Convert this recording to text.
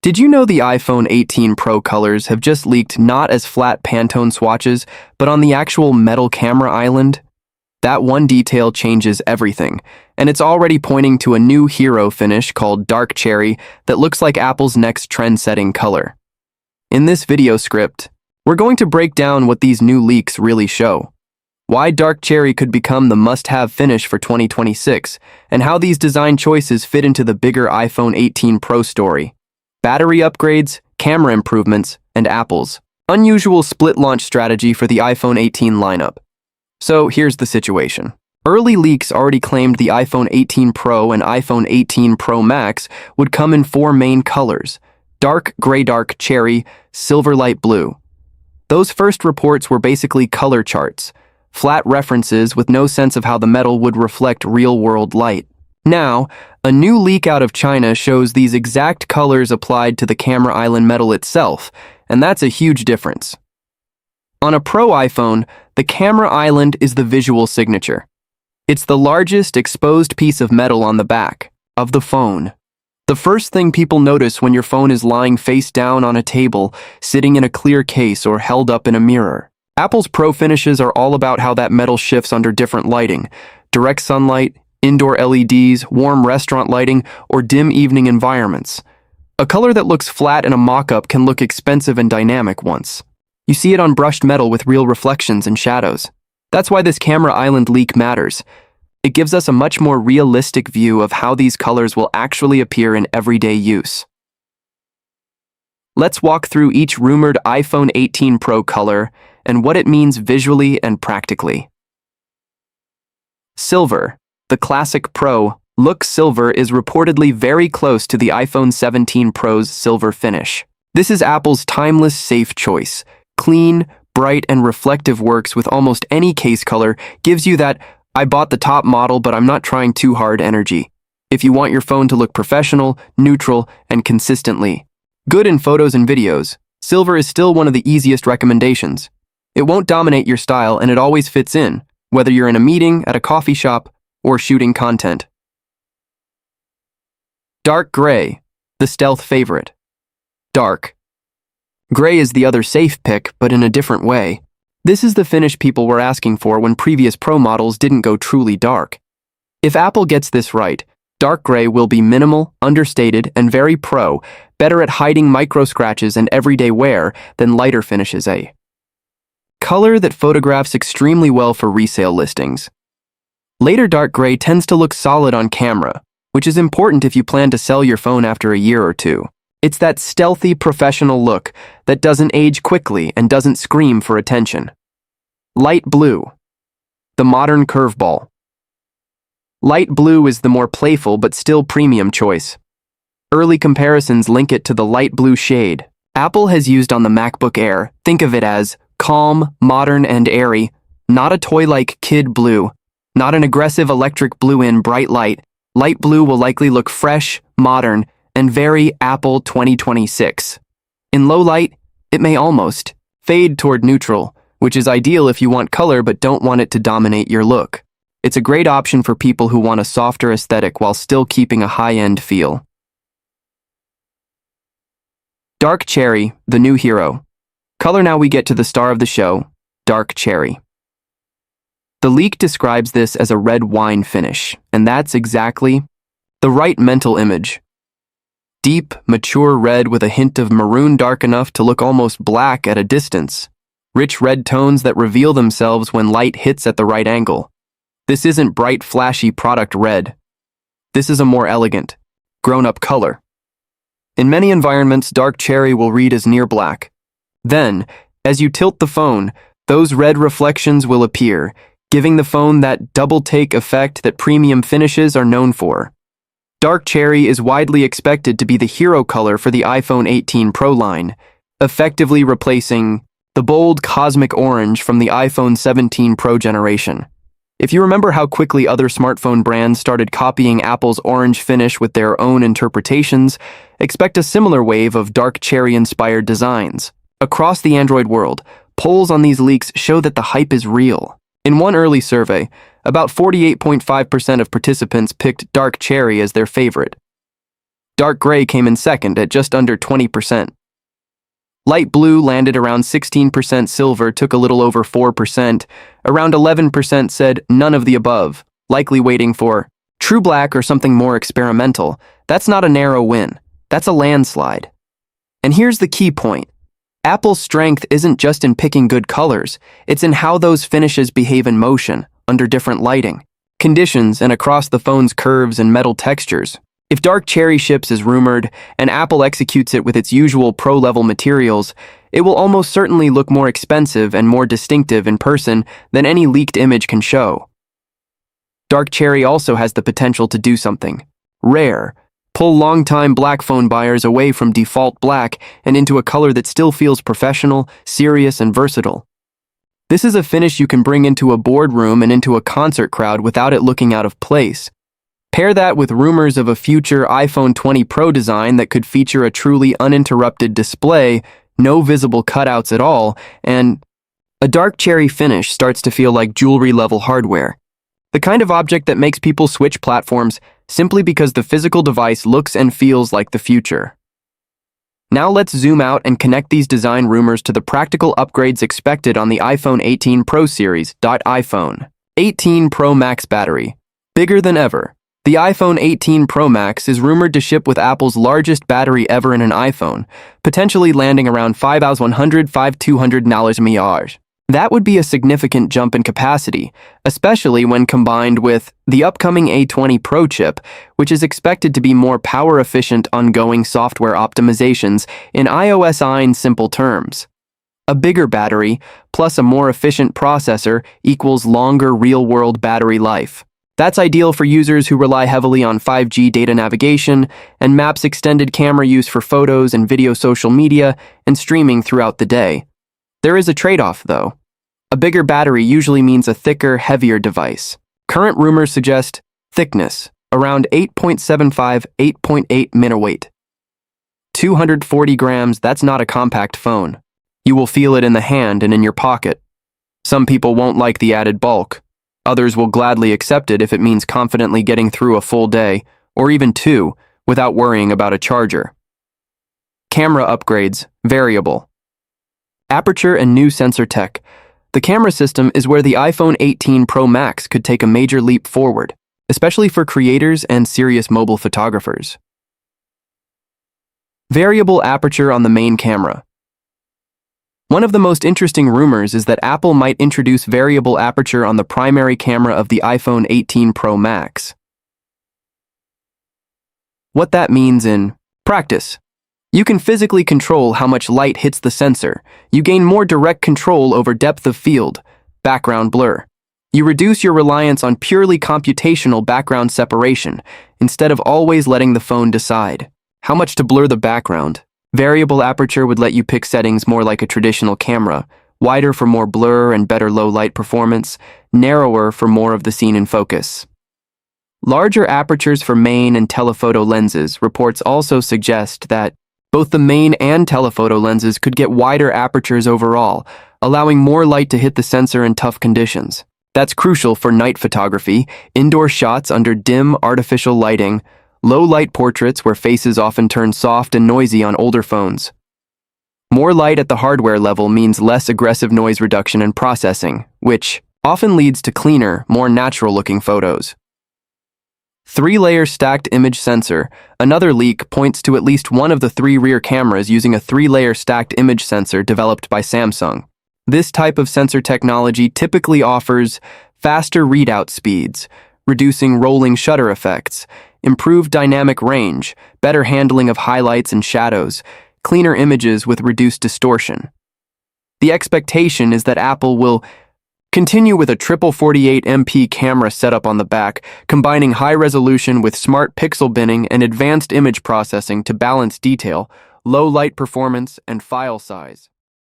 Did you know the iPhone 18 Pro colors have just leaked not as flat Pantone swatches, but on the actual metal camera island? That one detail changes everything, and it's already pointing to a new hero finish called Dark Cherry that looks like Apple's next trend-setting color. In this video script, we're going to break down what these new leaks really show, why Dark Cherry could become the must-have finish for 2026, and how these design choices fit into the bigger iPhone 18 Pro story. Battery upgrades, camera improvements, and Apple's unusual split launch strategy for the iPhone 18 lineup. So here's the situation. Early leaks already claimed the iPhone 18 Pro and iPhone 18 Pro Max would come in four main colors: dark gray, dark cherry, silver light blue. Those first reports were basically color charts, flat references with no sense of how the metal would reflect real-world light. Now, a new leak out of China shows these exact colors applied to the camera island metal itself, and that's a huge difference. On a Pro iPhone, the camera island is the visual signature. It's the largest exposed piece of metal on the back of the phone. The first thing people notice when your phone is lying face down on a table, sitting in a clear case, or held up in a mirror. Apple's Pro finishes are all about how that metal shifts under different lighting: direct sunlight, indoor LEDs, warm restaurant lighting, or dim evening environments. A color that looks flat in a mock-up can look expensive and dynamic once you see it on brushed metal with real reflections and shadows. That's why this camera island leak matters. It gives us a much more realistic view of how these colors will actually appear in everyday use. Let's walk through each rumored iPhone 18 Pro color and what it means visually and practically. Silver. The classic Pro look silver is reportedly very close to the iPhone 17 Pro's silver finish. This is Apple's timeless, safe choice. Clean, bright, and reflective works with almost any case color, gives you that "I bought the top model but I'm not trying too hard" energy. If you want your phone to look professional, neutral, and consistently good in photos and videos, silver is still one of the easiest recommendations. It won't dominate your style, and it always fits in, whether you're in a meeting, at a coffee shop, or shooting content. Dark gray, the stealth favorite. Dark gray is the other safe pick, but in a different way. This is the finish people were asking for when previous Pro models didn't go truly dark. If Apple gets this right, dark gray will be minimal, understated, and very Pro, better at hiding micro scratches and everyday wear than lighter finishes. A color that photographs extremely well for resale listings. Later dark gray tends to look solid on camera, which is important if you plan to sell your phone after a year or two. It's that stealthy, professional look that doesn't age quickly and doesn't scream for attention. Light blue. The modern curveball. Light blue is the more playful but still premium choice. Early comparisons link it to the light blue shade Apple has used on the MacBook Air. Think of it as calm, modern, and airy, not a toy-like kid blue, not an aggressive electric blue in bright light. Light blue will likely look fresh, modern, and very Apple 2026. In low light, it may almost fade toward neutral, which is ideal if you want color but don't want it to dominate your look. It's a great option for people who want a softer aesthetic while still keeping a high-end feel. Dark cherry, the new hero. Color. Now we get to the star of the show, dark cherry. The leak describes this as a red wine finish, and that's exactly the right mental image. Deep, mature red with a hint of maroon, dark enough to look almost black at a distance. Rich red tones that reveal themselves when light hits at the right angle. This isn't bright, flashy product red. This is a more elegant, grown-up color. In many environments, dark cherry will read as near black. Then, as you tilt the phone, those red reflections will appear, giving the phone that double-take effect that premium finishes are known for. Dark cherry is widely expected to be the hero color for the iPhone 18 Pro line, effectively replacing the bold cosmic orange from the iPhone 17 Pro generation. If you remember how quickly other smartphone brands started copying Apple's orange finish with their own interpretations, expect a similar wave of dark cherry-inspired designs. Across the Android world, polls on these leaks show that the hype is real. In one early survey, about 48.5% of participants picked dark cherry as their favorite. Dark gray came in second at just under 20%. Light blue landed around 16%, silver took a little over 4%, around 11% said none of the above, likely waiting for true black or something more experimental. That's not a narrow win, that's a landslide. And here's the key point. Apple's strength isn't just in picking good colors, it's in how those finishes behave in motion, under different lighting, conditions, and across the phone's curves and metal textures. If dark cherry ships as rumored, and Apple executes it with its usual pro-level materials, it will almost certainly look more expensive and more distinctive in person than any leaked image can show. Dark cherry also has the potential to do something rare, pull longtime black phone buyers away from default black and into a color that still feels professional, serious, and versatile. This is a finish you can bring into a boardroom and into a concert crowd without it looking out of place. Pair that with rumors of a future iPhone 20 Pro design that could feature a truly uninterrupted display, no visible cutouts at all, and a dark cherry finish starts to feel like jewelry-level hardware. The kind of object that makes people switch platforms simply because the physical device looks and feels like the future. Now let's zoom out and connect these design rumors to the practical upgrades expected on the iPhone 18 Pro series. iPhone 18 Pro Max battery. Bigger than ever. The iPhone 18 Pro Max is rumored to ship with Apple's largest battery ever in an iPhone, potentially landing around 5,100–5,200 mAh. That would be a significant jump in capacity, especially when combined with the upcoming A20 Pro chip, which is expected to be more power-efficient ongoing software optimizations in iOS in simple terms. A bigger battery plus a more efficient processor equals longer real-world battery life. That's ideal for users who rely heavily on 5G data navigation and Maps extended camera use for photos and video, social media, and streaming throughout the day. There is a trade-off, though. A bigger battery usually means a thicker, heavier device. Current rumors suggest thickness, around 8.75–8.8 minweight. 240 grams, that's not a compact phone. You will feel it in the hand and in your pocket. Some people won't like the added bulk. Others will gladly accept it if it means confidently getting through a full day, or even two, without worrying about a charger. Camera upgrades, variable. Aperture and new sensor tech. The camera system is where the iPhone 18 Pro Max could take a major leap forward, especially for creators and serious mobile photographers. Variable aperture on the main camera. One of the most interesting rumors is that Apple might introduce variable aperture on the primary camera of the iPhone 18 Pro Max. What that means in practice. You can physically control how much light hits the sensor. You gain more direct control over depth of field, background blur. You reduce your reliance on purely computational background separation, instead of always letting the phone decide how much to blur the background. Variable aperture would let you pick settings more like a traditional camera, wider for more blur and better low light performance, narrower for more of the scene in focus. Larger apertures for main and telephoto lenses. Reports also suggest that both the main and telephoto lenses could get wider apertures overall, allowing more light to hit the sensor in tough conditions. That's crucial for night photography, indoor shots under dim, artificial lighting, low-light portraits where faces often turn soft and noisy on older phones. More light at the hardware level means less aggressive noise reduction and processing, which often leads to cleaner, more natural-looking photos. 3-layer stacked image sensor. Another leak points to at least one of the 3 rear cameras using a 3-layer stacked image sensor developed by Samsung. This type of sensor technology typically offers faster readout speeds, reducing rolling shutter effects, improved dynamic range, better handling of highlights and shadows, cleaner images with reduced distortion. The expectation is that Apple will continue with a triple 48MP camera setup on the back, combining high resolution with smart pixel binning and advanced image processing to balance detail, low light performance, and file size.